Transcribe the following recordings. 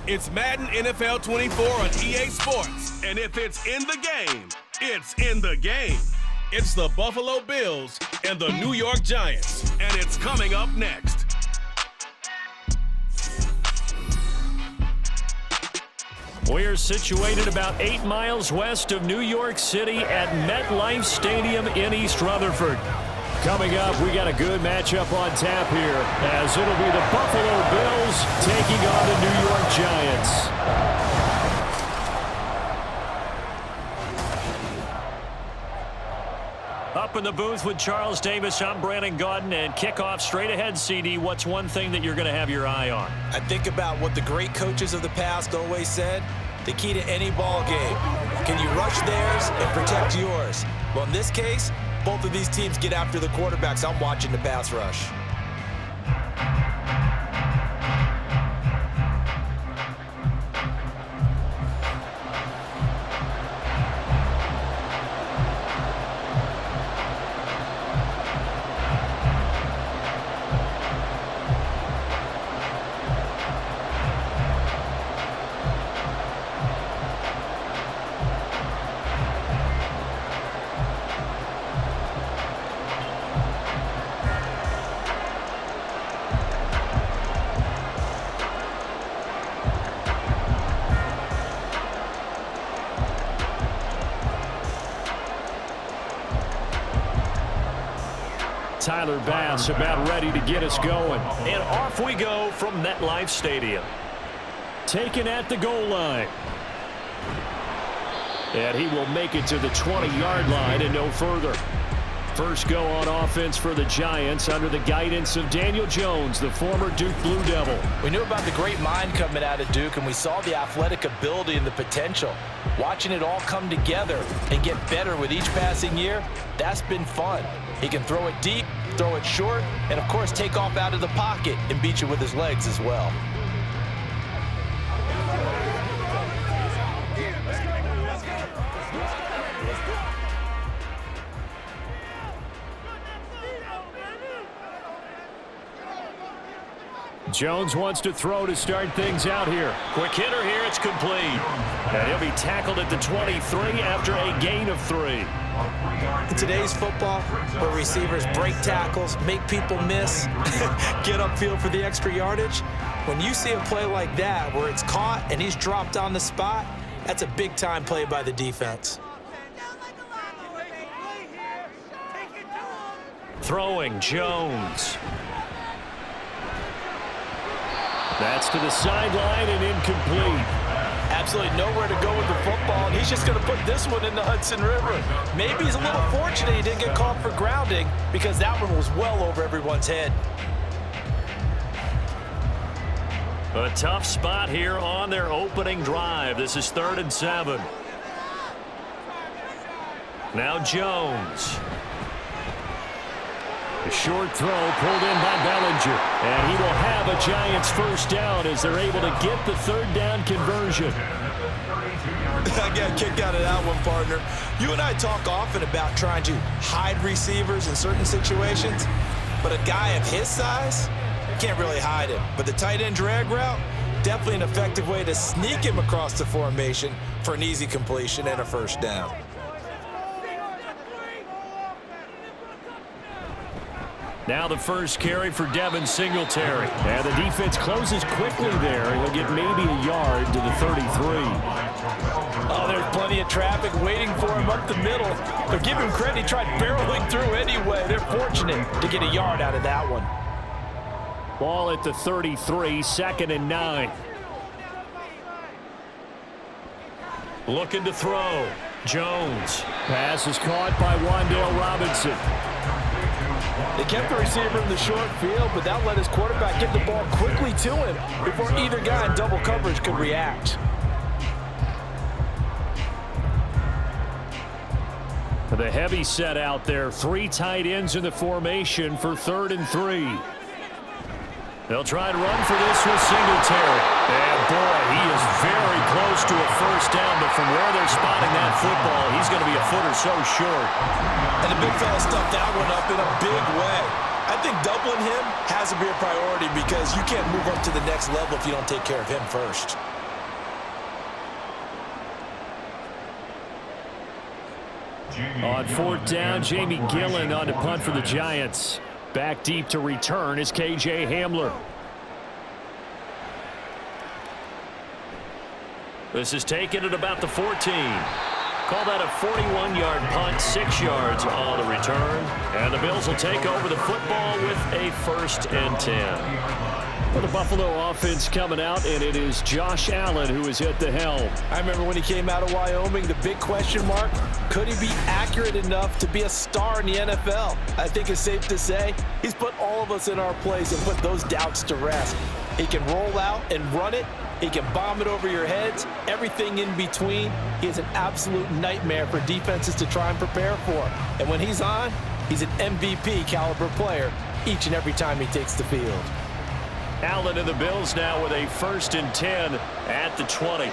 It's Madden NFL 24 on EA Sports. And if it's in the game, it's in the game. It's the Buffalo Bills and the New York Giants. And it's coming up next. We're situated about 8 miles west of New York City at MetLife Stadium in East Rutherford. Coming up, we got a good matchup on tap here, as it'll be the Buffalo Bills taking on the New York Giants. Up in the booth with Charles Davis, I'm Brandon Gaudin, and kickoff straight ahead, CD. What's one thing that you're going to have your eye on? I think about what the great coaches of the past always said. The key to any ball game. Can you rush theirs and protect yours? Well, in this case, both of these teams get after the quarterbacks. I'm watching the pass rush. Tyler Bass about ready to get us going. And off we go from MetLife Stadium. Taken at the goal line. And he will make it to the 20-yard line and no further. First go on offense for the Giants under the guidance of Daniel Jones, the former Duke Blue Devil. We knew about the great mind coming out of Duke, and we saw the athletic ability and the potential. Watching it all come together and get better with each passing year, that's been fun. He can throw it deep, throw it short, and of course take off out of the pocket and beat you with his legs as well. Jones wants to throw to start things out here. Quick hitter here, it's complete. And he'll be tackled at the 23 after a gain of 3. In today's football, where receivers break tackles, make people miss, get upfield for the extra yardage, when you see a play like that where it's caught and he's dropped on the spot, that's a big-time play by the defense. Throwing, Jones. That's to the sideline and incomplete. Absolutely nowhere to go with the football, and he's just going to put this one in the Hudson River. Maybe he's a little fortunate he didn't get called for grounding, because that one was well over everyone's head. A tough spot here on their opening drive. This is 3rd and 7. Now Jones. A short throw pulled in by Bellinger. And he will have a Giants first down as they're able to get the 3rd down conversion. I got a kick out of that one, partner. You and I talk often about trying to hide receivers in certain situations, but a guy of his size can't really hide him. But the tight end drag route, definitely an effective way to sneak him across the formation for an easy completion and a first down. Now the first carry for Devin Singletary. And the defense closes quickly there. He'll get maybe a yard to the 33. Oh, there's plenty of traffic waiting for him up the middle. But give him credit, he tried barreling through anyway. They're fortunate to get a yard out of that one. Ball at the 33, 2nd and 9. Looking to throw. Jones. Pass is caught by Wan'Dale Robinson. They kept the receiver in the short field, but that let his quarterback get the ball quickly to him before either guy in double coverage could react. The heavy set out there. 3 tight ends in the formation for 3rd and 3. They'll try and run for this with Singletary. And boy, he is very close to a first down, but from where they're spotting that football, he's going to be a foot or so short. And the big fella stuffed that one up in a big way. I think doubling him has to be a priority because you can't move up to the next level if you don't take care of him first. On fourth down, Jamie Gillen on to punt for the Giants. Back deep to return is K.J. Hamler. This is taken at about the 14. Call that a 41-yard punt, 6 yards on the return. And the Bills will take over the football with a 1st and 10. Well, the Buffalo offense coming out, and it is Josh Allen who is at the helm. I remember when he came out of Wyoming, the big question mark, could he be accurate enough to be a star in the NFL? I think it's safe to say he's put all of us in our place and put those doubts to rest. He can roll out and run it. He can bomb it over your heads, everything in between. He is an absolute nightmare for defenses to try and prepare for. And when he's on, he's an MVP caliber player each and every time he takes the field. Allen and the Bills now with a 1st and 10 at the 20.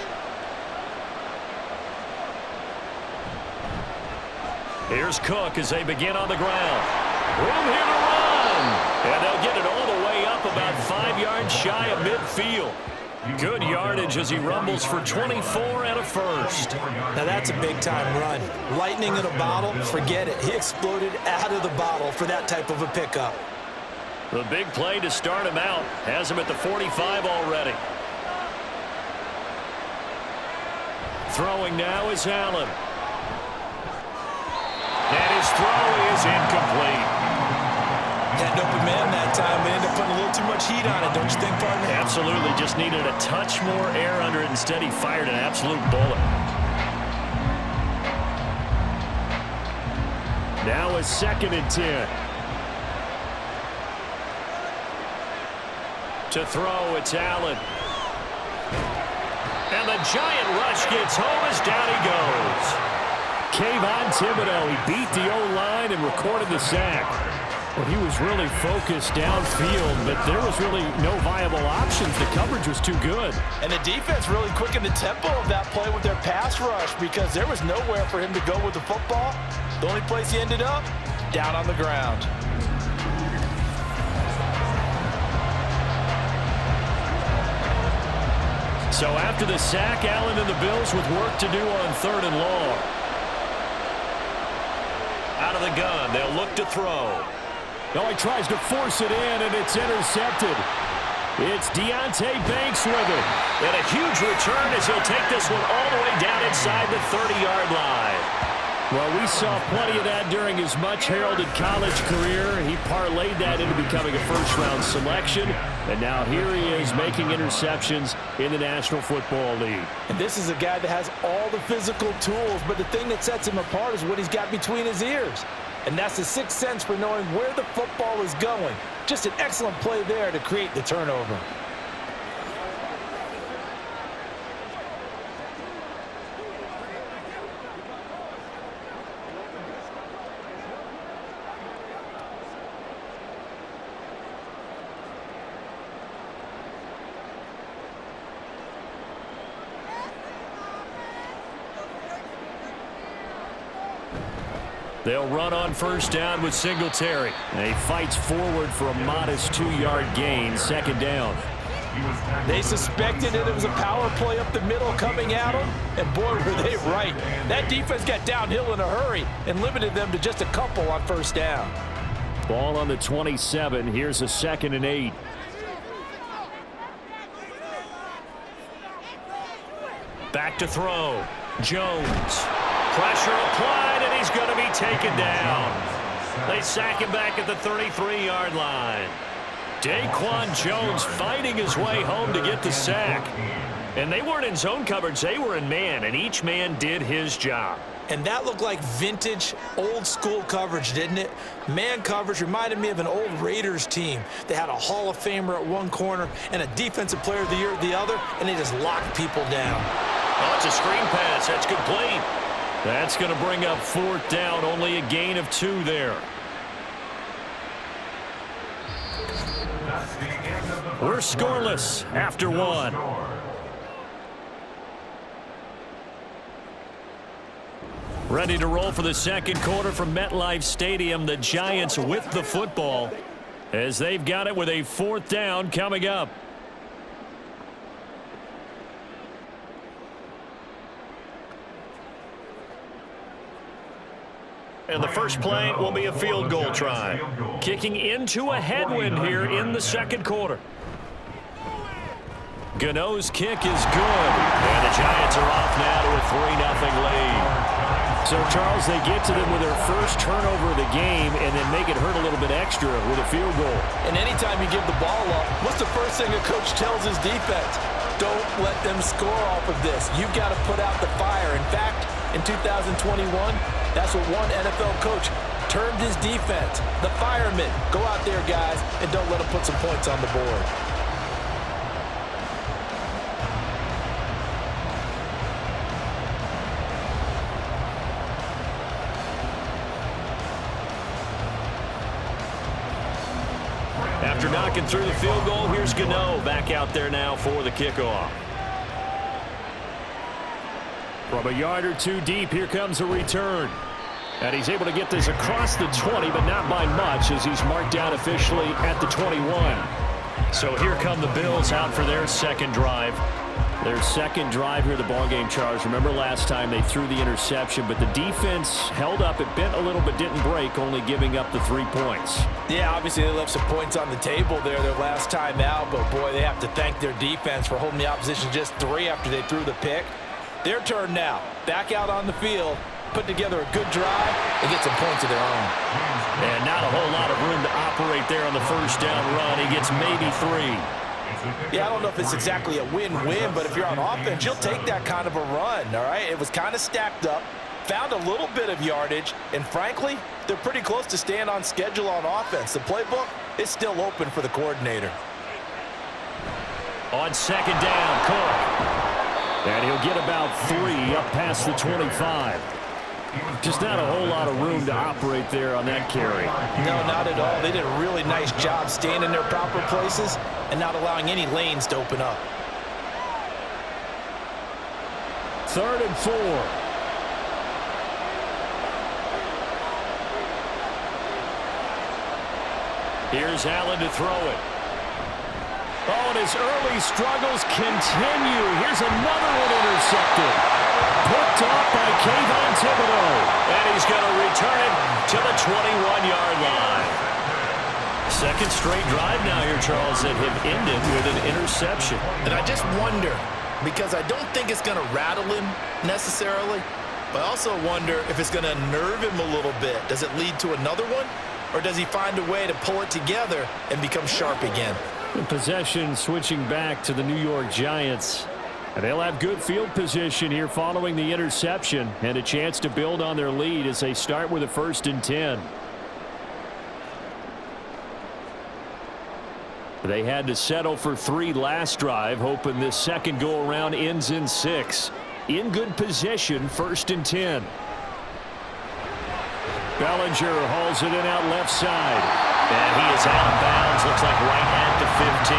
Here's Cook as they begin on the ground. Room here to run. And they'll get it all the way up about 5 yards shy of midfield. Good yardage as he rumbles for 24 and a 1st. Now that's a big-time run. Lightning in a bottle, forget it. He exploded out of the bottle for that type of a pickup. The big play to start him out has him at the 45 already. Throwing now is Allen. And his throw is incomplete. Had an open man that time. They ended up putting a little too much heat on it, don't you think, partner? Absolutely. Just needed a touch more air under it. Instead, he fired an absolute bullet. Now a 2nd and 10. To throw, it's Allen. And the giant rush gets home as down he goes. Kayvon Thibodeau, he beat the O-line and recorded the sack. Well, he was really focused downfield, but there was really no viable options. The coverage was too good. And the defense really quickened the tempo of that play with their pass rush because there was nowhere for him to go with the football. The only place he ended up, down on the ground. So after the sack, Allen and the Bills with work to do on 3rd and long. Out of the gun, they'll look to throw. No, he tries to force it in, and it's intercepted. It's Deonte Banks with it. And a huge return as he'll take this one all the way down inside the 30-yard line. Well, we saw plenty of that during his much-heralded college career. He parlayed that into becoming a first-round selection. And now here he is making interceptions in the National Football League. And this is a guy that has all the physical tools, but the thing that sets him apart is what he's got between his ears. And that's the sixth sense for knowing where the football is going. Just an excellent play there to create the turnover. They'll run on 1st down with Singletary. And he fights forward for a modest 2-yard gain, 2nd down. They suspected it was a power play up the middle coming at them, and boy, were they right. That defense got downhill in a hurry and limited them to just a couple on 1st down. Ball on the 27. Here's a 2nd and 8. Back to throw. Jones. Pressure applied, and he's going to be taken down. They sack him back at the 33-yard line. Daquan Jones fighting his way home to get the sack. And they weren't in zone coverage. They were in man, and each man did his job. And that looked like vintage, old-school coverage, didn't it? Man coverage reminded me of an old Raiders team. They had a Hall of Famer at one corner and a Defensive Player of the Year at the other, and they just locked people down. Oh, it's a screen pass. That's complete. That's going to bring up 4th down. Only a gain of 2 there. We're scoreless after 1. Ready to roll for the 2nd quarter from MetLife Stadium. The Giants with the football as they've got it with a 4th down coming up. And the first play will be a field goal try. Kicking into a headwind here in the second quarter. Gano's kick is good. And the Giants are off now to a 3-0 lead. So, Charles, they get to them with their first turnover of the game and then make it hurt a little bit extra with a field goal. And anytime you give the ball up, what's the first thing a coach tells his defense? Don't let them score off of this. You've got to put out the fire. In fact, in 2021, that's what one NFL coach termed his defense. The firemen. Go out there, guys, and don't let them put some points on the board. After knocking through the field goal, here's Gano back out there now for the kickoff. From a yard or two deep, here comes a return. And he's able to get this across the 20, but not by much as he's marked down officially at the 21. So here come the Bills out for their second drive. Their second drive here, the ballgame, Charles. Remember last time they threw the interception, but the defense held up. It bent a little but didn't break, only giving up the 3 points. Yeah, obviously they left some points on the table there their last time out, but boy, they have to thank their defense for holding the opposition just 3 after they threw the pick. Their turn now. Back out on the field, put together a good drive, and get some points of their own. And not a whole lot of room to operate there on the first down run. He gets maybe 3. Yeah, I don't know if it's exactly a win-win, but if you're on offense, you'll take that kind of a run, all right? It was kind of stacked up, found a little bit of yardage, and frankly, they're pretty close to staying on schedule on offense. The playbook is still open for the coordinator. On second down, Cook. And he'll get about 3 up past the 25. Just not a whole lot of room to operate there on that carry. No, not at all. They did a really nice job staying in their proper places and not allowing any lanes to open up. 3rd and 4. Here's Allen to throw it. Oh, and his early struggles continue. Here's another one intercepted. Picked off by Kayvon Thibodeau. And he's going to return it to the 21-yard line. Second straight drive now here, Charles, that have ended with an interception. And I just wonder, because I don't think it's going to rattle him necessarily, but I also wonder if it's going to nerve him a little bit. Does it lead to another one? Or does he find a way to pull it together and become sharp again? Possession switching back to the New York Giants. And they'll have good field position here following the interception and a chance to build on their lead as they start with a 1st and 10. They had to settle for 3 last drive, hoping this second go-around ends in 6. In good position, 1st and 10. Bellinger hauls it in out left side. And he is out of bounds. Looks like right at the 15.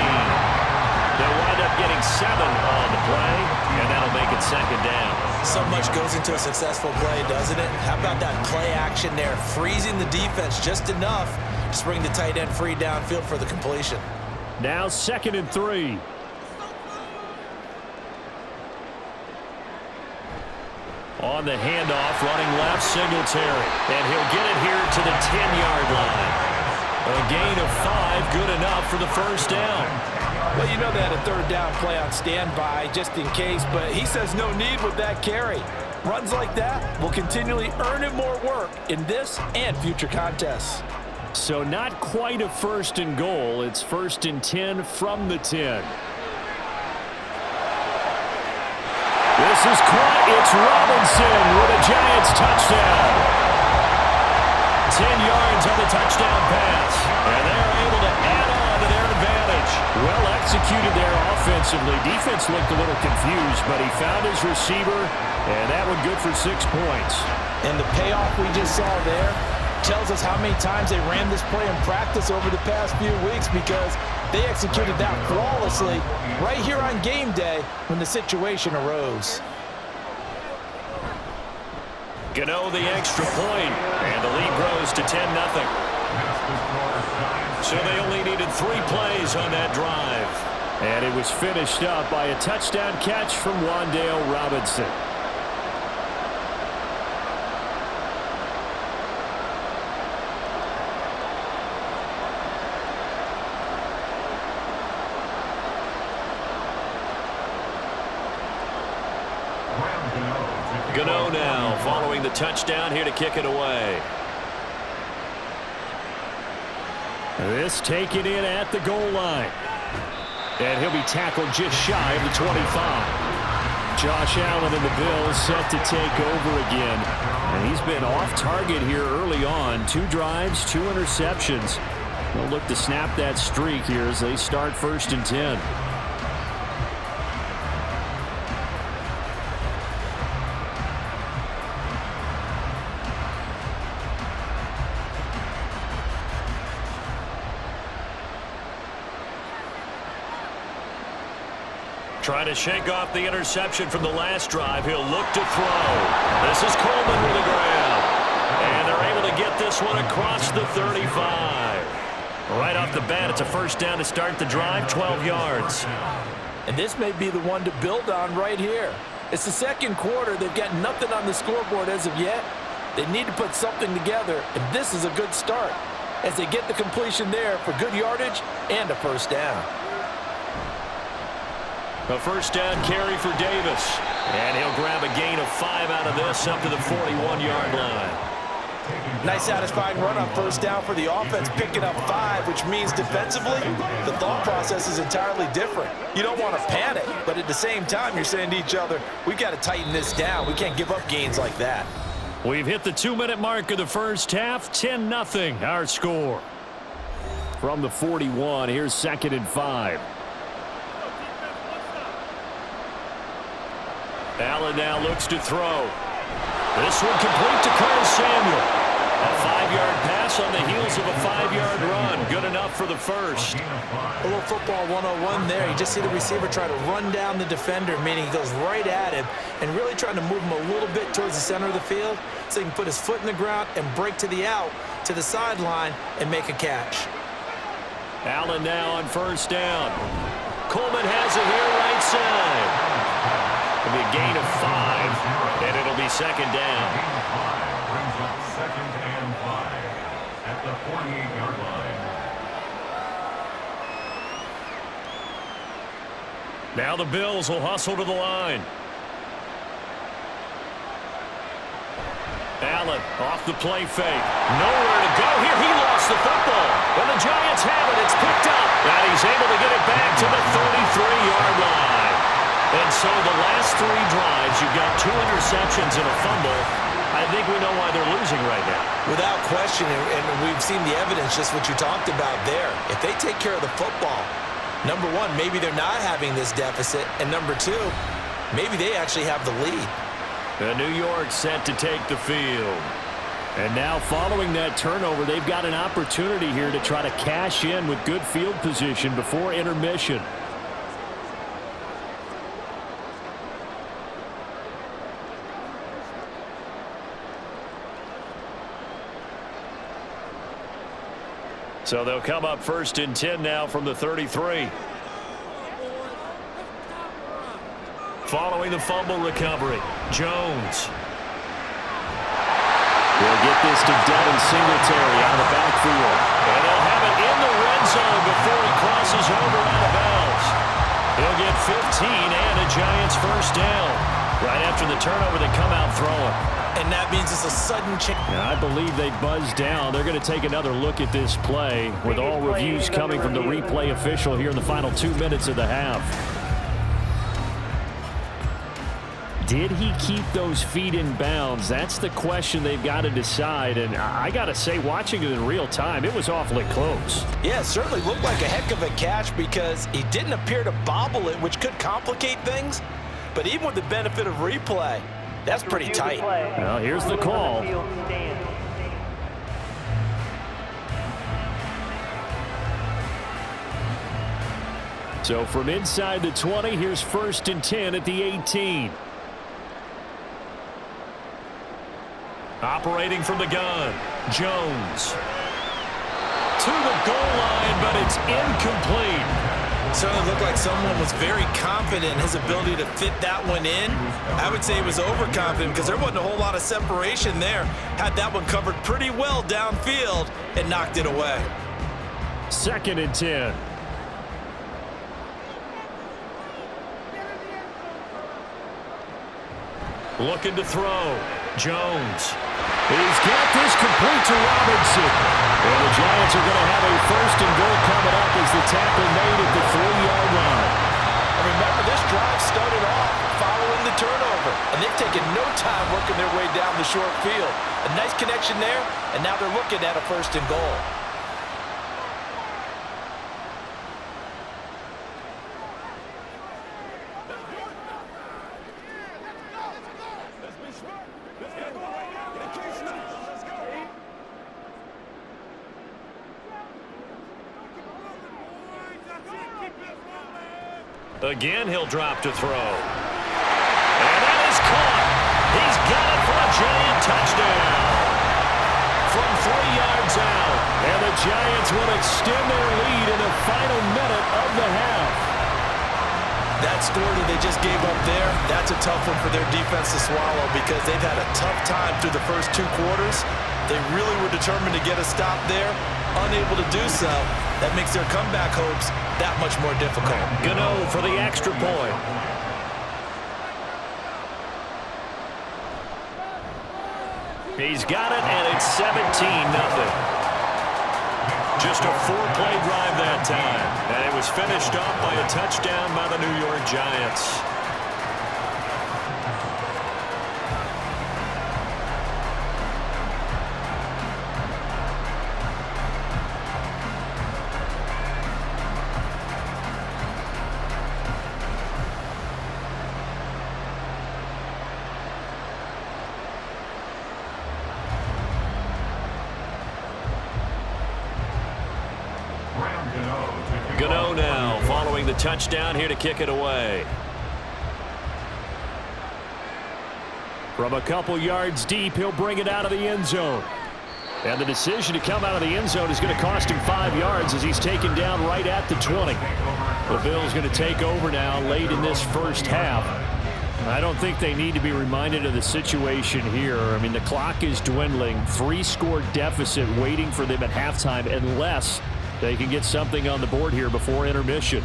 They'll wind up getting 7 on the play, and that'll make it 2nd down. So much goes into a successful play, doesn't it? How about that play action there? Freezing the defense just enough to bring the tight end free downfield for the completion. Now 2nd and 3. On the handoff, running left, Singletary. And he'll get it here to the 10-yard line. A gain of 5, good enough for the 1st down. Well, you know they had a 3rd down play on standby just in case, but he says no need with that carry. Runs like that will continually earn him more work in this and future contests. So not quite a 1st and goal. It's 1st and 10 from the 10. This is caught. It's Robinson with a Giants touchdown. 10 yards on the touchdown pass. And they're able to add on to their advantage. Well executed there offensively. Defense looked a little confused, but he found his receiver, and that one good for 6 points. And the payoff we just saw there tells us how many times they ran this play in practice over the past few weeks, because they executed that flawlessly right here on game day when the situation arose. Gano the extra point, and the lead grows to 10-0. So they only needed 3 plays on that drive. And it was finished up by a touchdown catch from Wan'Dale Robinson. 2nd-0 now, following the touchdown here to kick it away. This taken in at the goal line. And he'll be tackled just shy of the 25. Josh Allen and the Bills set to take over again. And he's been off target here early on. 2 drives, 2 interceptions. They'll look to snap that streak here as they start 1st and 10. Trying to shake off the interception from the last drive. He'll look to throw. This is Coleman with the grab. And they're able to get this one across the 35. Right off the bat, it's a 1st down to start the drive, 12 yards. And this may be the one to build on right here. It's the 2nd quarter. They've got nothing on the scoreboard as of yet. They need to put something together, and this is a good start as they get the completion there for good yardage and a 1st down. A 1st down carry for Davis. And he'll grab a gain of 5 out of this up to the 41-yard line. Nice satisfying run on 1st down for the offense, picking up 5, which means defensively, the thought process is entirely different. You don't want to panic, but at the same time, you're saying to each other, we've got to tighten this down. We can't give up gains like that. We've hit the 2-minute mark of the 1st half, 10-0 our score. From the 41, here's 2nd and 5. Allen now looks to throw. This one complete to Curtis Samuel. A 5-yard pass on the heels of a 5-yard run. Good enough for the 1st. A little football 101 there. You just see the receiver try to run down the defender, meaning he goes right at him and really trying to move him a little bit towards the center of the field so he can put his foot in the ground and break to the out, to the sideline, and make a catch. Allen now on 1st down. Coleman has it here right side. It'll be a gain of 5, and it'll be 2nd down. Brings up 2nd and 5 at the 48-yard line. Now the Bills will hustle to the line. Allen off the play fake. Nowhere to go here. He lost the football. When the Giants have it, it's picked up. And he's able to get it back to the 33-yard line. And so the last 3 drives, you've got 2 interceptions and a fumble. I think we know why they're losing right now. Without question, and we've seen the evidence, just what you talked about there. If they take care of the football, number 1, maybe they're not having this deficit. And number 2, maybe they actually have the lead. The New York set to take the field. And now following that turnover, they've got an opportunity here to try to cash in with good field position before intermission. So they'll come up 1st and 10 now from the 33. Following the fumble recovery, Jones. We'll get this to Devin Singletary out of the backfield. And they'll have it in the red zone before he crosses over out of bounds. He'll get 15 and a Giants 1st down. Right after the turnover, they come out throwing. And that means it's a sudden change. I believe they buzzed down. They're going to take another look at this play with all reviews coming from the replay official here in the final 2 minutes of the half. Did he keep those feet in bounds? That's the question they've got to decide. And I got to say, watching it in real time, it was awfully close. Yeah, it certainly looked like a heck of a catch because he didn't appear to bobble it, which could complicate things. But even with the benefit of replay, that's pretty tight. Well, here's the call. So from inside the 20, here's 1st and 10 at the 18. Operating from the gun, Jones. To the goal line, but it's incomplete. Certainly looked like someone was very confident in his ability to fit that one in. I would say he was overconfident because there wasn't a whole lot of separation there. Had that one covered pretty well downfield and knocked it away. 2nd and 10. Looking to throw. Jones. He's got this complete to Robinson. And the Giants are going to have a first and goal coming up as the tackle made at the 3-yard line. And remember, this drive started off following the turnover, and they've taken no time working their way down the short field. A nice connection there, and now they're looking at a first and goal. Again, he'll drop to throw. And that is caught. He's got it for a Giant touchdown. From 3 yards out. And the Giants will extend their lead in the final minute of the half. That score that they just gave up there, that's a tough one for their defense to swallow because they've had a tough time through the first 2 quarters. They really were determined to get a stop there, unable to do so. That makes their comeback hopes that much more difficult. Gano for the extra point. He's got it, and it's 17-0. Just a 4-play drive that time. And it was finished off by a touchdown by the New York Giants. Gano now following the touchdown here to kick it away. From a couple yards deep, he'll bring it out of the end zone. And the decision to come out of the end zone is going to cost him 5 yards as he's taken down right at the 20. The Bills going to take over now late in this first half. I don't think they need to be reminded of the situation here. I mean, the clock is dwindling. 3-score deficit waiting for them at halftime unless they can get something on the board here before intermission.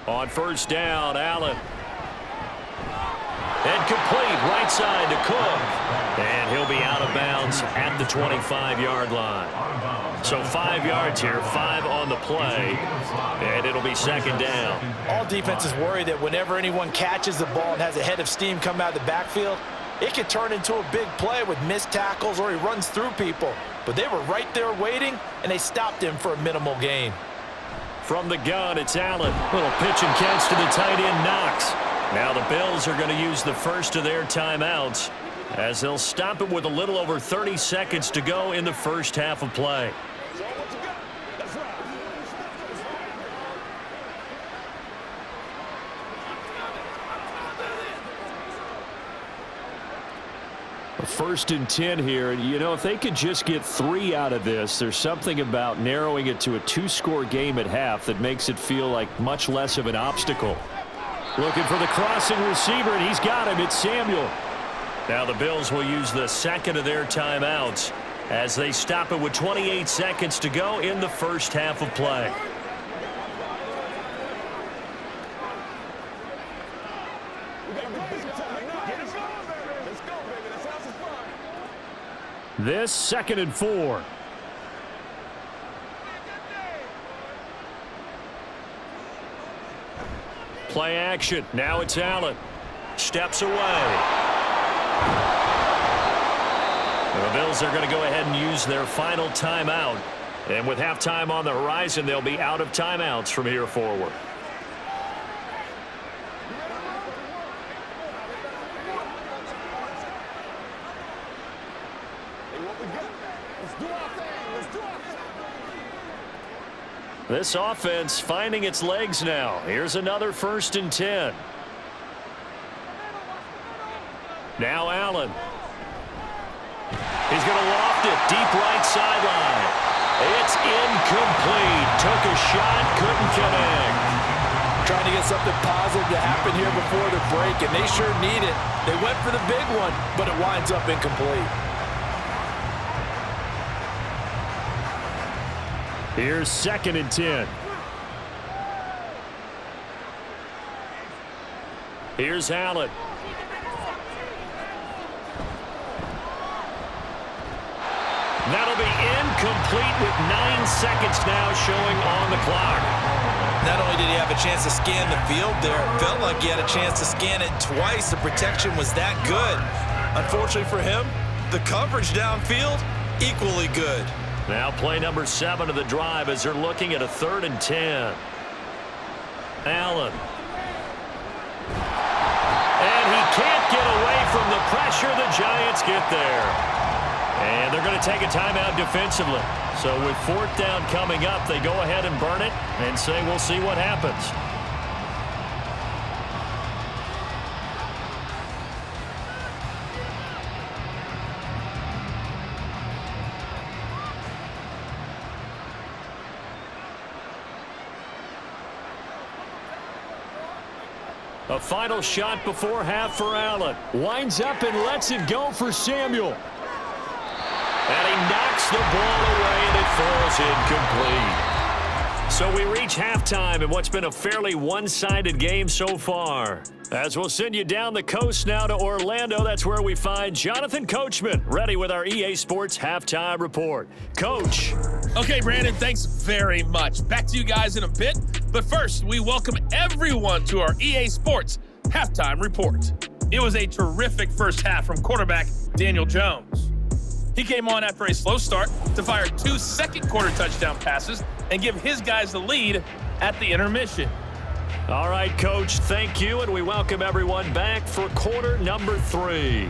On first down, Allen. And complete right side to Cook. And he'll be out of bounds at the 25-yard line. So 5 yards here, 5 on the play, and it'll be second down. All defenses worry that whenever anyone catches the ball and has a head of steam come out of the backfield, it could turn into a big play with missed tackles or he runs through people. But they were right there waiting, and they stopped him for a minimal gain. From the gun, it's Allen. Little pitch and catch to the tight end, Knox. Now the Bills are going to use the first of their timeouts as they'll stop it with a little over 30 seconds to go in the first half of play. First and 10 here. You know, if they could just get 3 out of this, there's something about narrowing it to a 2-score game at half that makes it feel like much less of an obstacle. Looking for the crossing receiver, and he's got him. It's Samuel. Now the Bills will use the second of their timeouts as they stop it with 28 seconds to go in the first half of play. This 2nd and 4. Play action. Now it's Allen. Steps away. The Bills are going to go ahead and use their final timeout. And with halftime on the horizon, they'll be out of timeouts from here forward. This offense finding its legs now. Here's another 1st and 10. Now Allen. He's going to loft it deep right sideline. It's incomplete. Took a shot, couldn't connect. Trying to get something positive to happen here before the break, and they sure need it. They went for the big one, but it winds up incomplete. Here's 2nd and 10. Here's Allen. That'll be incomplete with 9 seconds now showing on the clock. Not only did he have a chance to scan the field there, it felt like he had a chance to scan it twice. The protection was that good. Unfortunately for him, the coverage downfield, equally good. Now play number 7 of the drive as they're looking at a 3rd and 10. Allen. And he can't get away from the pressure. The Giants get there. And they're going to take a timeout defensively. So with 4th down coming up, they go ahead and burn it and say we'll see what happens. A final shot before half for Allen. Winds up and lets it go for Samuel. And he knocks the ball away, and it falls incomplete. So we reach halftime in what's been a fairly one-sided game so far. As we'll send you down the coast now to Orlando, that's where we find Jonathan Coachman, ready with our EA Sports Halftime Report. Coach. Okay, Brandon, thanks very much. Back to you guys in a bit. But first, we welcome everyone to our EA Sports Halftime Report. It was a terrific first half from quarterback Daniel Jones. He came on after a slow start to fire 2 second-quarter touchdown passes and give his guys the lead at the intermission. All right, Coach, thank you, and we welcome everyone back for quarter number 3.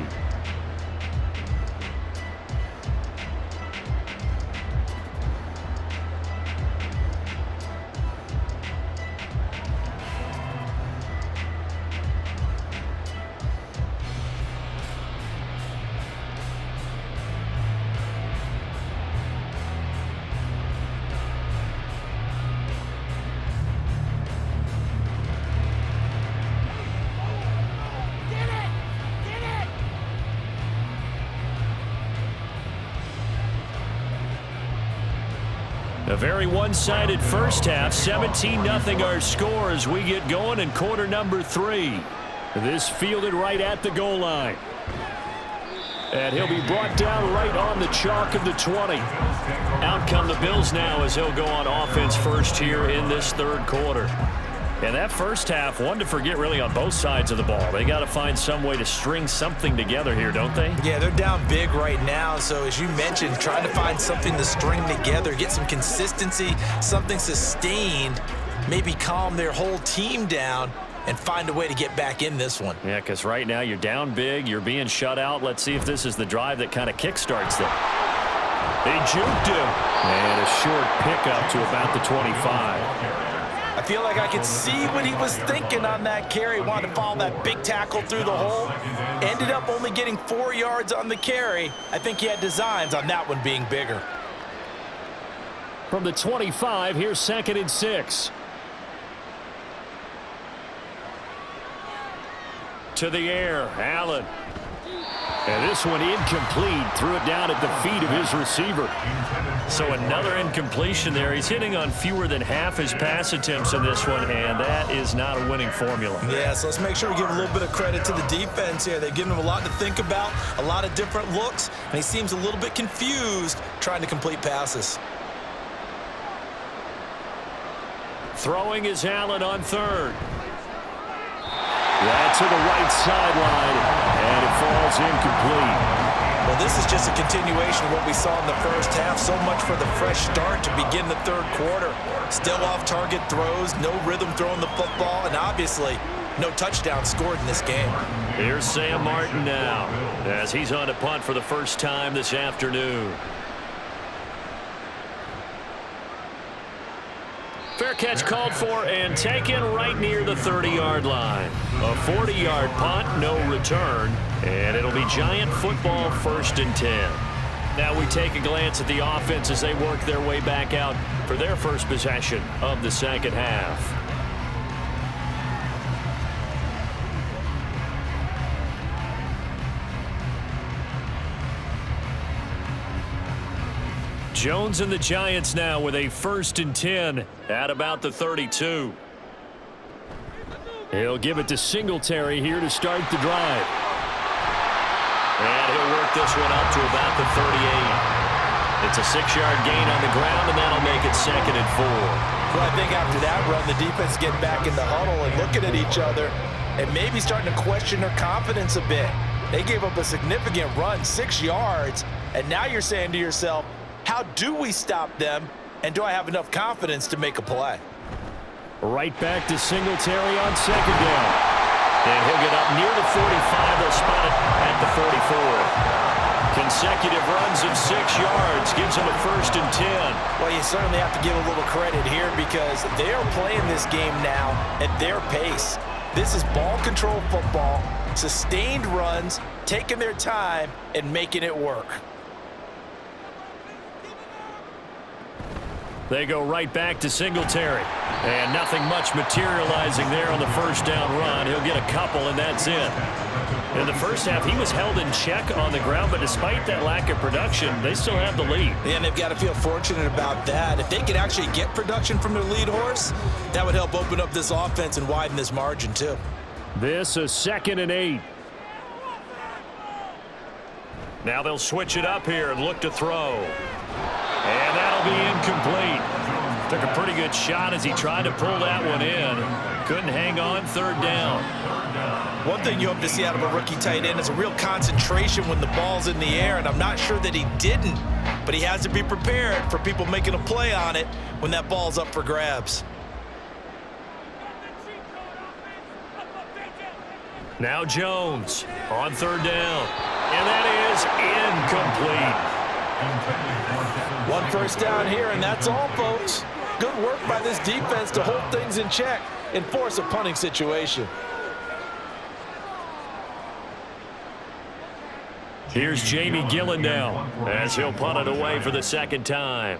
A very one-sided first half, 17-0 our score as we get going in quarter number 3. This fielded right at the goal line. And he'll be brought down right on the chalk of the 20. Out come the Bills now as he'll go on offense first here in this 3rd quarter. And that first half, one to forget really on both sides of the ball. They got to find some way to string something together here, don't they? Yeah, they're down big right now. So as you mentioned, trying to find something to string together, get some consistency, something sustained, maybe calm their whole team down and find a way to get back in this one. Yeah, because right now you're down big, you're being shut out. Let's see if this is the drive that kind of kickstarts them. They juked him. And a short pickup to about the 25. I feel like I could see what he was thinking on that carry. Wanted to follow that big tackle through the hole. Ended up only getting 4 yards on the carry. I think he had designs on that one being bigger. From the 25, here's 2nd and 6. To the air, Allen. And this one incomplete. Threw it down at the feet of his receiver. So another incompletion there. He's hitting on fewer than half his pass attempts in this one, and that is not a winning formula. Yeah, so let's make sure we give a little bit of credit to the defense here. They've given him a lot to think about, a lot of different looks, and he seems a little bit confused trying to complete passes. Throwing is Allen on 3rd. That's to the right sideline, and it falls incomplete. Well, this is just a continuation of what we saw in the first half. So much for the fresh start to begin the 3rd quarter. Still off-target throws, no rhythm throwing the football, and obviously no touchdown scored in this game. Here's Sam Martin now as he's on to punt for the first time this afternoon. Fair catch called for and taken right near the 30-yard line. A 40-yard punt, no return, and it'll be Giant football 1st and 10. Now we take a glance at the offense as they work their way back out for their first possession of the 2nd half. Jones and the Giants now with a 1st and 10 at about the 32. He'll give it to Singletary here to start the drive. And he'll work this one up to about the 38. It's a 6-yard gain on the ground, and that'll make it 2nd and 4. Well, I think after that run, the defense getting back in the huddle and looking at each other and maybe starting to question their confidence a bit. They gave up a significant run, 6 yards, and now you're saying to yourself, how do we stop them, and do I have enough confidence to make a play? Right back to Singletary on 2nd down. And he'll get up near the 45. They'll spot it at the 44. Consecutive runs of 6 yards gives him a 1st and 10. Well, you certainly have to give a little credit here because they are playing this game now at their pace. This is ball control football, sustained runs, taking their time, and making it work. They go right back to Singletary. And nothing much materializing there on the 1st down run. He'll get a couple, and that's it. In the first half, he was held in check on the ground, but despite that lack of production, they still have the lead. And they've got to feel fortunate about that. If they could actually get production from their lead horse, that would help open up this offense and widen this margin, too. This is 2nd and 8. Now they'll switch it up here and look to throw. And that'll be incomplete. Took a pretty good shot as he tried to pull that one in. Couldn't hang on, 3rd down. One thing you hope to see out of a rookie tight end is a real concentration when the ball's in the air, and I'm not sure that he didn't, but he has to be prepared for people making a play on it when that ball's up for grabs. Now Jones on 3rd down. And that is incomplete. 1 first down here, and that's all, folks. Good work by this defense to hold things in check and force a punting situation. Here's Jamie Gillen now as he'll punt it away for the 2nd time.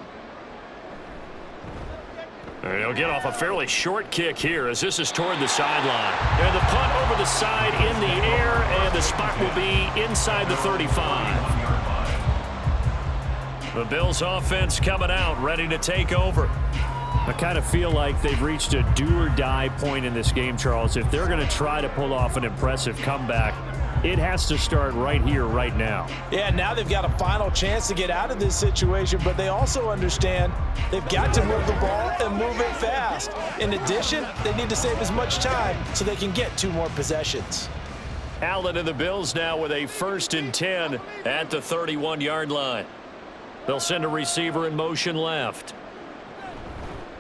And he'll get off a fairly short kick here as this is toward the sideline. And the punt over the side in the air, and the spot will be inside the 35. The Bills offense coming out, ready to take over. I kind of feel like they've reached a do-or-die point in this game, Charles. If they're going to try to pull off an impressive comeback, it has to start right here, right now. Yeah, now they've got a final chance to get out of this situation, but they also understand they've got to move the ball and move it fast. In addition, they need to save as much time so they can get 2 more possessions. Allen and the Bills now with a 1st and 10 at the 31-yard line. They'll send a receiver in motion left.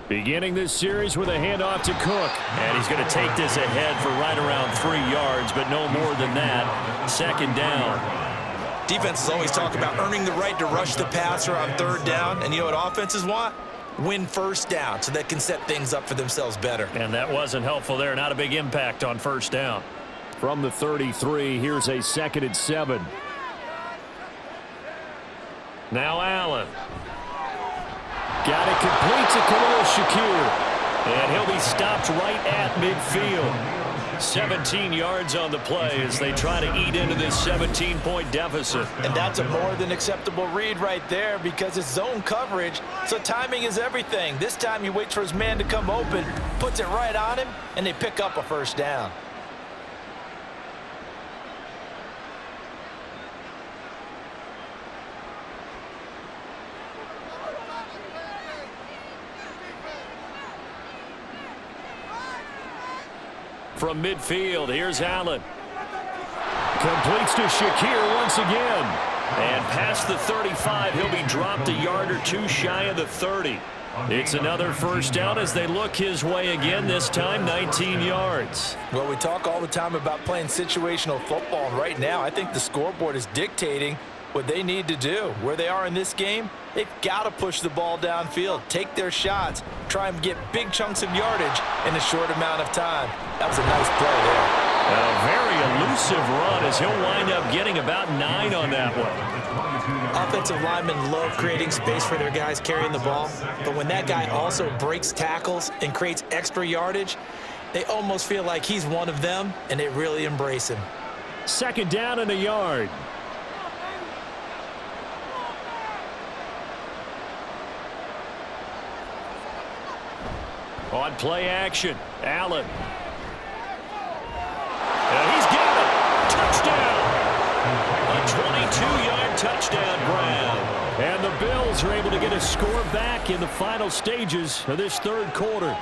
Beginning this series with a handoff to Cook. And he's going to take this ahead for right around 3 yards, but no more than that. 2nd down. Defenses always talk about earning the right to rush the passer on 3rd down. And you know what offenses want? Win 1st down so they can set things up for themselves better. And that wasn't helpful there. Not a big impact on 1st down. From the 33, here's a 2nd and 7. Now Allen. Got it complete to Khalil Shakir. And he'll be stopped right at midfield. 17 yards on the play as they try to eat into this 17-point deficit. And that's a more than acceptable read right there because it's zone coverage, so timing is everything. This time he waits for his man to come open, puts it right on him, and they pick up a 1st down. From midfield, here's Allen. Completes to Shakir once again. And past the 35, he'll be dropped a yard or 2 shy of the 30. It's another 1st down as they look his way again, this time 19 yards. Well, we talk all the time about playing situational football, and right now I think the scoreboard is dictating what they need to do. Where they are in this game, they've got to push the ball downfield, take their shots, try and get big chunks of yardage in a short amount of time. That was a nice play there. A very elusive run as he'll wind up getting about 9 on that one. Offensive linemen love creating space for their guys carrying the ball, but when that guy also breaks tackles and creates extra yardage, they almost feel like he's one of them, and they really embrace him. 2nd down and a yard. On play action, Allen. to score back in the final stages of this third quarter.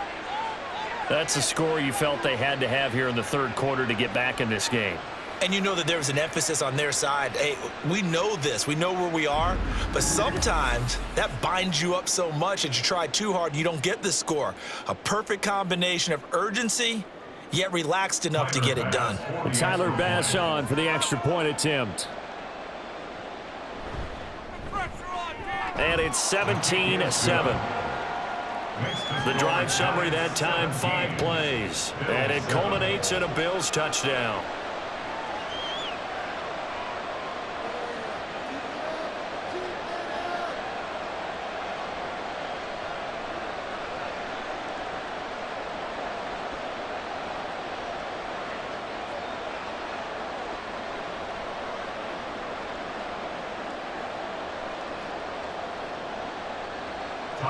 That's a score you felt they had to have here in the third quarter to get back in this game. And you know that there was an emphasis on their side. Hey, we know this. We know where we are. But sometimes that binds you up so much that you try too hard, you don't get the score. A perfect combination of urgency, yet relaxed enough to get it done. And Tyler Bass on for the extra point attempt. And it's 17-7. The drive summary that time, 5 plays. And it culminates in a Bills touchdown.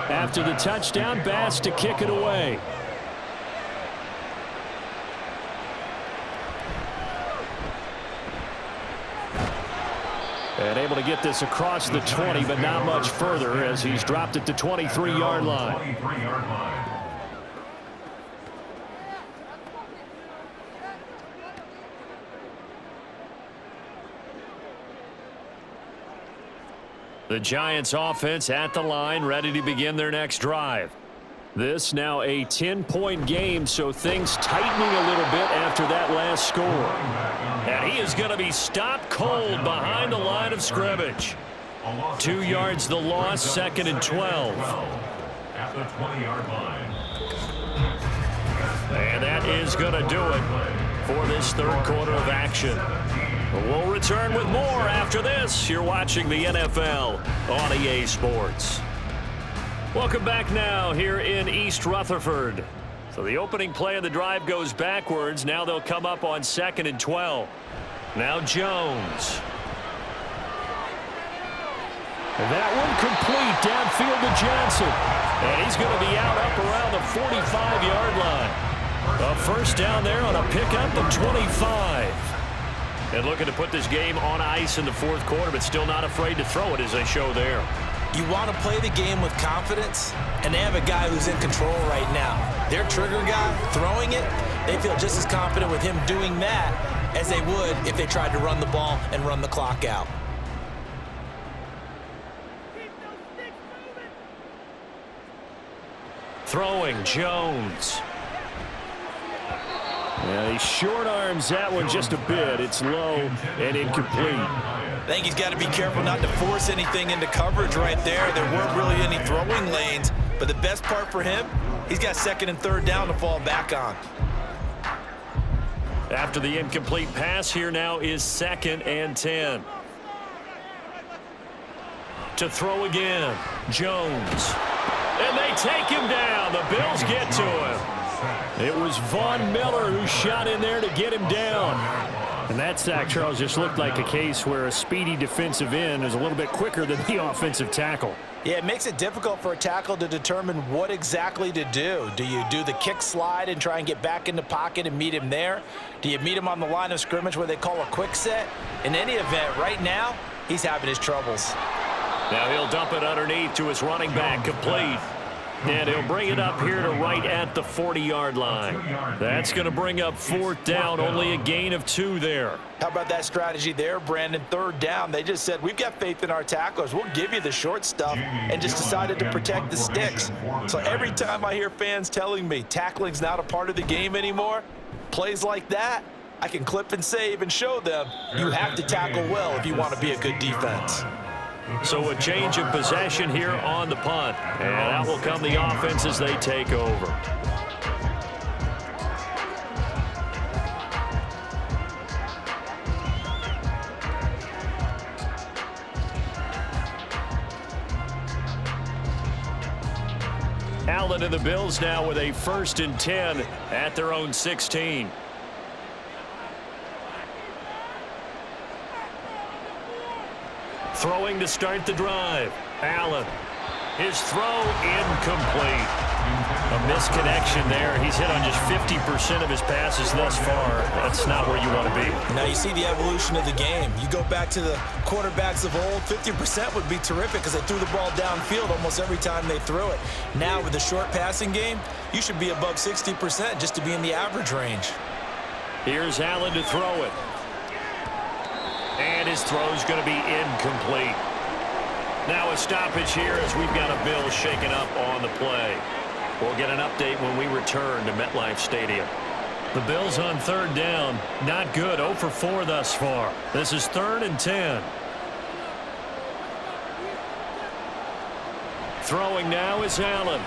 After the touchdown, Bass to kick it away. And able to get this across the 20, but not much further as he's dropped it to 23-yard line. The Giants offense at the line, ready to begin their next drive. This now a 10-point game, so things tightening a little bit after that last score. And he is going to be stopped cold behind the line of scrimmage. 2 yards the loss, 2nd and 12. At the 20-yard line. And that is going to do it for this third quarter of action. We'll return with more after this. You're watching the NFL on EA Sports. Welcome back now here in East Rutherford. So the opening play of the drive goes backwards. Now they'll come up on 2nd and 12. Now Jones. And that one complete downfield to Johnson. And he's going to be out up around the 45-yard line. A first down there on a pickup of 25. And looking to put this game on ice in the fourth quarter, but still not afraid to throw it as they show there. You want to play the game with confidence, and they have a guy who's in control right now. Their trigger guy throwing it, they feel just as confident with him doing that as they would if they tried to run the ball and run the clock out. Throwing Jones. Yeah, he short arms that one just a bit. It's low and incomplete. I think he's got to be careful not to force anything into coverage right there. There weren't really any throwing lanes, but the best part for him, he's got 2nd and 3rd down to fall back on. After the incomplete pass, here now is 2nd and 10. To throw again, Jones. And they take him down. The Bills get to him. It was Von Miller who shot in there to get him down. And that sack, Charles, just looked like a case where a speedy defensive end is a little bit quicker than the offensive tackle. Yeah, it makes it difficult for a tackle to determine what exactly to do. Do you do the kick slide and try and get back in the pocket and meet him there? Do you meet him on the line of scrimmage where they call a quick set? In any event, right now, he's having his troubles. Now he'll dump it underneath to his running back, complete. And he'll bring it up here to right at the 40-yard line. That's going to bring up 4th down, only a gain of 2 there. How about that strategy there, Brandon? 3rd down, they just said, we've got faith in our tacklers. We'll give you the short stuff, and just decided to protect the sticks. So every time I hear fans telling me tackling's not a part of the game anymore, plays like that, I can clip and save and show them you have to tackle well if you want to be a good defense. So a change of possession here on the punt. And out will come the offense as they take over. Allen and the Bills now with a 1st and 10 at their own 16. Throwing to start the drive. Allen. His throw incomplete. A misconnection there. He's hit on just 50% of his passes thus far. That's not where you want to be. Now you see the evolution of the game. You go back to the quarterbacks of old, 50% would be terrific because they threw the ball downfield almost every time they threw it. Now with the short passing game, you should be above 60% just to be in the average range. Here's Allen to throw it. And his throw's going to be incomplete. Now a stoppage here as we've got a Bill shaken up on the play. We'll get an update when we return to MetLife Stadium. The Bills on third down. Not good. 0 for 4 thus far. This is 3rd and 10. Throwing now is Allen.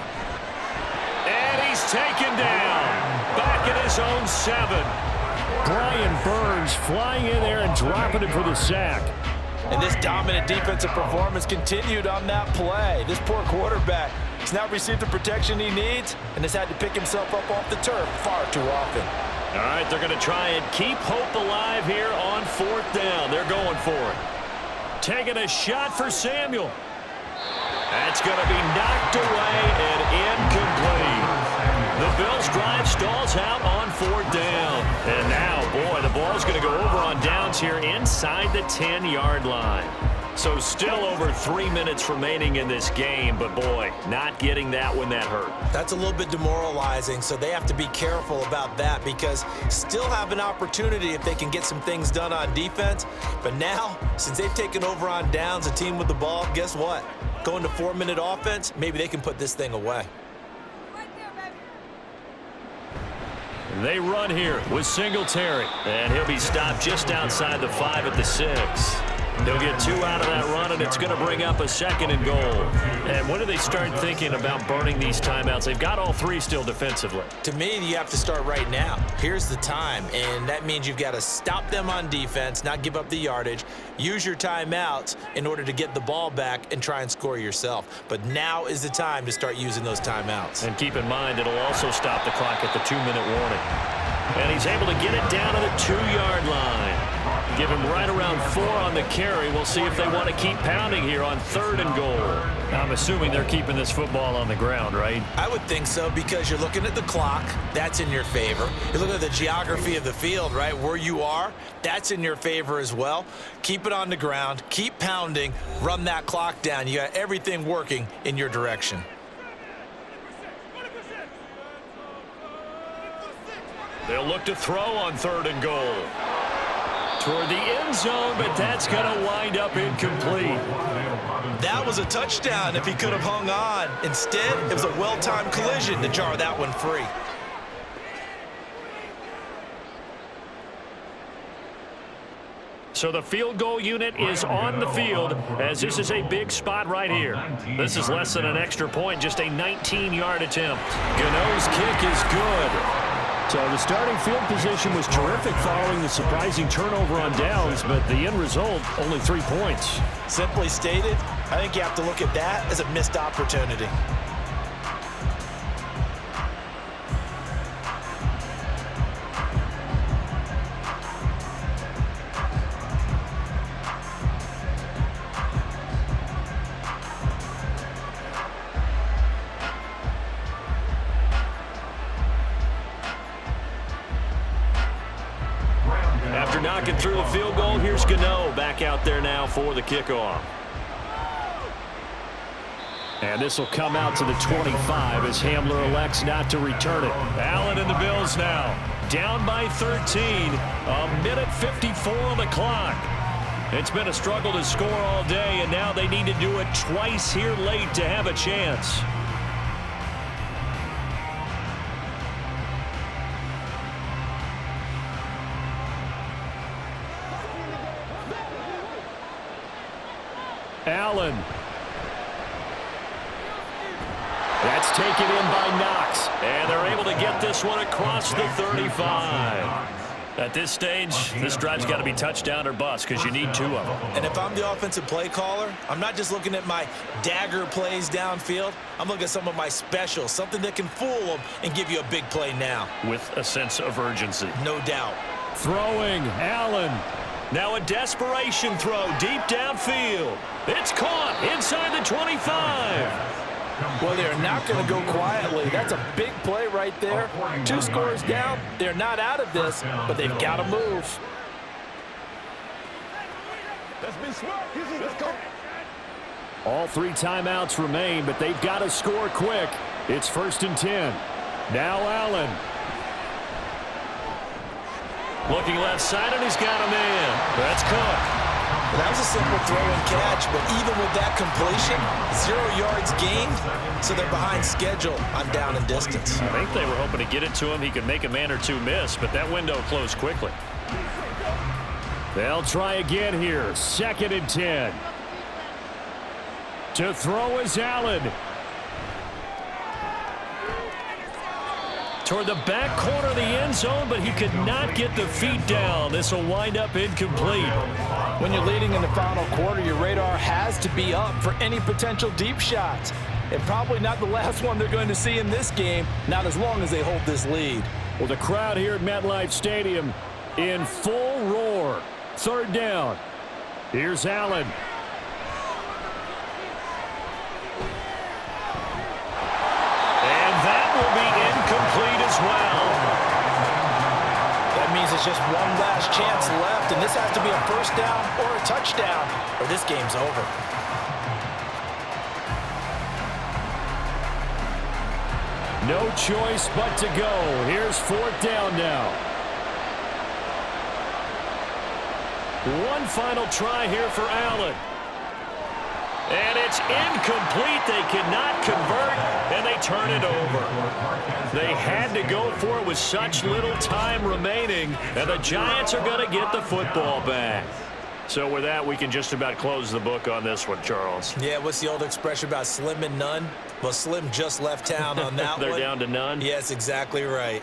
And he's taken down. Back at his own 7. Brian Burns flying in there and dropping it for the sack. And this dominant defensive performance continued on that play. This poor quarterback has now received the protection he needs and has had to pick himself up off the turf far too often. All right, they're going to try and keep hope alive here on 4th down. They're going for it. Taking a shot for Samuel. That's going to be knocked away and incomplete. The Bills' drive stalls out on 4th down. And now, boy, the ball's going to go over on downs here inside the 10-yard line. So still over 3 minutes remaining in this game, but boy, not getting that when that hurt. That's a little bit demoralizing, so they have to be careful about that because still have an opportunity if they can get some things done on defense. But now, since they've taken over on downs, a team with the ball, guess what? Going to 4-minute offense, maybe they can put this thing away. They run here with Singletary, and he'll be stopped just outside the 5 at the 6. They'll get 2 out of that run, and it's going to bring up a 2nd and goal. And when do they start thinking about burning these timeouts? They've got all 3 still defensively. To me, you have to start right now. Here's the time, and that means you've got to stop them on defense, not give up the yardage, use your timeouts in order to get the ball back and try and score yourself. But now is the time to start using those timeouts. And keep in mind, it'll also stop the clock at the 2-minute warning. And he's able to get it down to the 2-yard line. Give him right around 4 on the carry. We'll see if they want to keep pounding here on 3rd and goal. I'm assuming they're keeping this football on the ground, right? I would think so because you're looking at the clock. That's in your favor. You're looking at the geography of the field, right? Where you are, that's in your favor as well. Keep it on the ground. Keep pounding. Run that clock down. You got everything working in your direction. They'll look to throw on 3rd and goal. Toward the end zone, but that's going to wind up incomplete. That was a touchdown if he could have hung on. Instead, it was a well-timed collision to jar that one free. So the field goal unit is on the field as this is a big spot right here. This is less than an extra point, just a 19-yard attempt. Gano's kick is good. So the starting field position was terrific following the surprising turnover on downs, but the end result, only 3 points. Simply stated, I think you have to look at that as a missed opportunity. After knocking through the field goal, here's Gano back out there now for the kickoff. And this will come out to the 25 as Hamler elects not to return it. Allen and the Bills now down by 13. A minute 54 on the clock. It's been a struggle to score all day, and now they need to do it twice here late to have a chance. Allen. That's taken in by Knox. And they're able to get this one across the 35. At this stage, this drive's got to be touchdown or bust because you need 2 of them. And if I'm the offensive play caller, I'm not just looking at my dagger plays downfield. I'm looking at some of my specials, something that can fool them and give you a big play now. With a sense of urgency. No doubt. Throwing, Allen. Now a desperation throw deep downfield. It's caught inside the 25. Well, they're not going to go quietly. That's a big play right there. 2 scores down. They're not out of this, but they've got to move. All 3 timeouts remain, but they've got to score quick. It's 1st and 10. Now Allen. Looking left side, and he's got a man. That's Cook. Well, that was a simple throw and catch, but even with that completion, 0 yards gained, so they're behind schedule on down and distance. I think they were hoping to get it to him. He could make a man or 2 miss, but that window closed quickly. They'll try again here. 2nd and 10. To throw is Allen. Toward the back corner of the end zone, but he could not get the feet down. This will wind up incomplete. When you're leading in the final quarter, your radar has to be up for any potential deep shots. And probably not the last one they're going to see in this game, not as long as they hold this lead. Well, the crowd here at MetLife Stadium in full roar. 3rd down. Here's Allen. And that will be incomplete as well. That means it's just one last chance left, and this has to be a 1st down or a touchdown, or this game's over. No choice but to go. Here's 4th down now. One final try here for Allen. And it's incomplete. They cannot convert, and they turn it over. They had to go for it with such little time remaining, and the Giants are going to get the football back. So with that, we can just about close the book on this one, Charles. Yeah, what's the old expression about slim and none? Well, Slim just left town on that They're one. down to none? Yes, exactly right.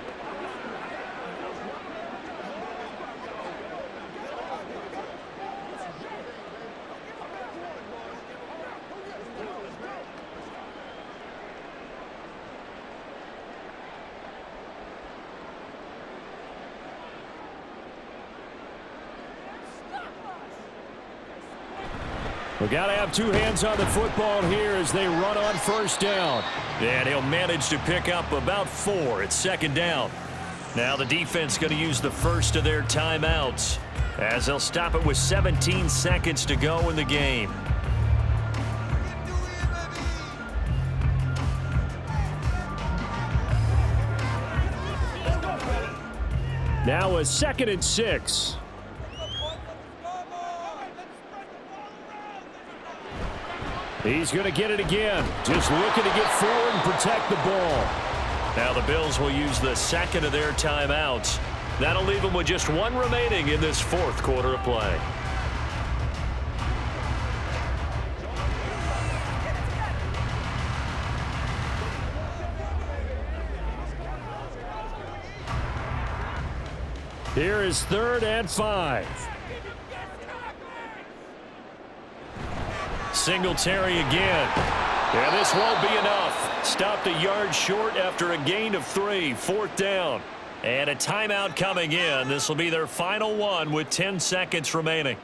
We got to have 2 hands on the football here as they run on 1st down. And he'll manage to pick up about 4 at 2nd down. Now the defense going to use the first of their timeouts as they'll stop it with 17 seconds to go in the game. Now a 2nd and 6. He's going to get it again. Just looking to get forward and protect the ball. Now the Bills will use the 2nd of their timeouts. That'll leave them with just 1 remaining in this 4th quarter of play. Here is 3rd and 5. Singletary again. Yeah, this won't be enough. Stopped a yard short after a gain of 3. 4th down. And a timeout coming in. This will be their final one with 10 seconds remaining.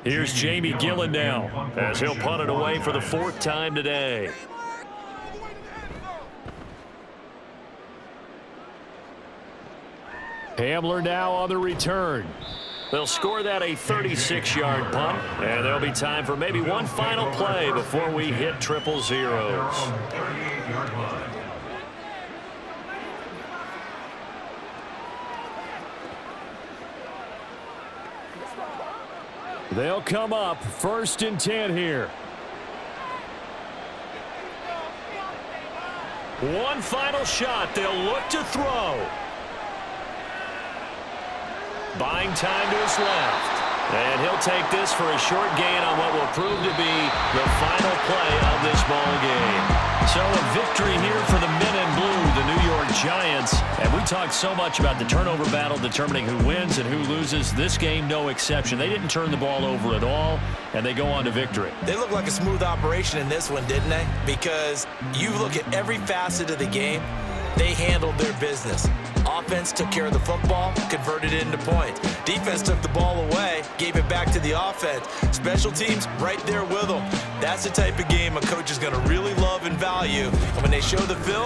Here's Jamie Gillen now as he'll punt it away for the 4th time today. Hamler now on the return. They'll score that a 36-yard punt, and there'll be time for maybe one final play before we hit triple zeros. They'll come up 1st and 10 here. One final shot. They'll look to throw. Buying time to his left. And he'll take this for a short gain on what will prove to be the final play of this ball game. So a victory here for the men in blue, the New York Giants. And we talked so much about the turnover battle determining who wins and who loses. This game, no exception. They didn't turn the ball over at all, and they go on to victory. They look like a smooth operation in this one, didn't they? Because you look at every facet of the game, they handled their business. Offense took care of the football, converted it into points. Defense took the ball away, gave it back to the offense. Special teams right there with them. That's the type of game a coach is going to really love and value. And when they show the film,